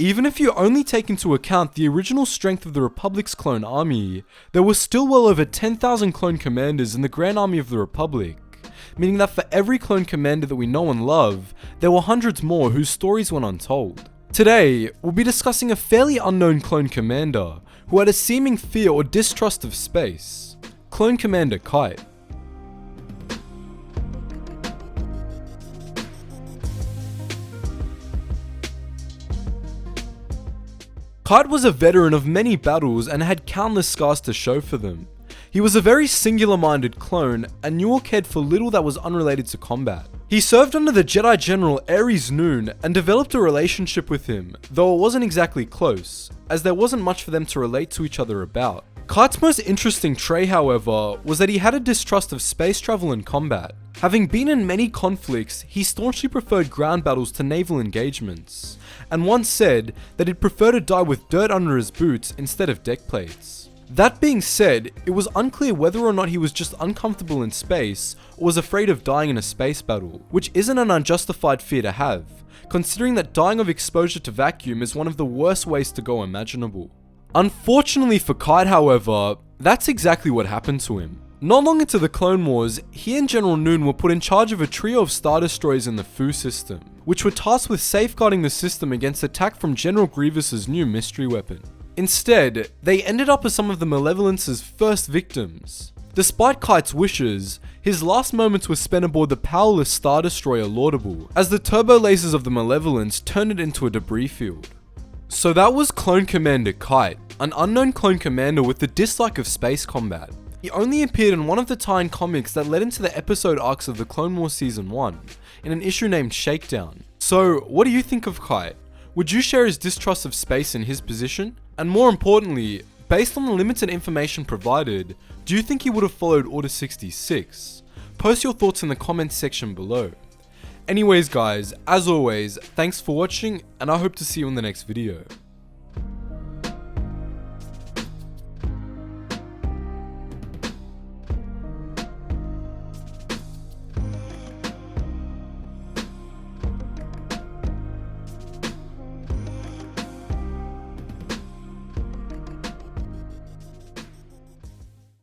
Even if you only take into account the original strength of the Republic's clone army, there were still well over 10,000 clone commanders in the Grand Army of the Republic, meaning that for every clone commander that we know and love, there were hundreds more whose stories went untold. Today, we'll be discussing a fairly unknown clone commander who had a seeming fear or distrust of space, Clone Commander Kite. Kite was a veteran of many battles and had countless scars to show for them. He was a very singular-minded clone and knew or cared for little that was unrelated to combat. He served under the Jedi General Ares Noon and developed a relationship with him, though it wasn't exactly close, as there wasn't much for them to relate to each other about. Kite's most interesting trait, however, was that he had a distrust of space travel and combat. Having been in many conflicts, he staunchly preferred ground battles to naval engagements, and once said that he'd prefer to die with dirt under his boots instead of deck plates. That being said, it was unclear whether or not he was just uncomfortable in space or was afraid of dying in a space battle, which isn't an unjustified fear to have, considering that dying of exposure to vacuum is one of the worst ways to go imaginable. Unfortunately for Kite, however, that's exactly what happened to him. Not long into the Clone Wars, he and General Noon were put in charge of a trio of Star Destroyers in the Fu system, which were tasked with safeguarding the system against attack from General Grievous's new mystery weapon. Instead, they ended up as some of the Malevolence's first victims. Despite Kite's wishes, his last moments were spent aboard the powerless Star Destroyer Laudable, as the turbo lasers of the Malevolence turned it into a debris field. So that was Clone Commander Kite, an unknown clone commander with the dislike of space combat. He only appeared in one of the tie-in comics that led into the episode arcs of the Clone Wars Season 1, in an issue named Shakedown. So, what do you think of Kite? Would you share his distrust of space in his position? And more importantly, based on the limited information provided, do you think he would have followed Order 66? Post your thoughts in the comments section below. Anyways guys, as always, thanks for watching and I hope to see you in the next video.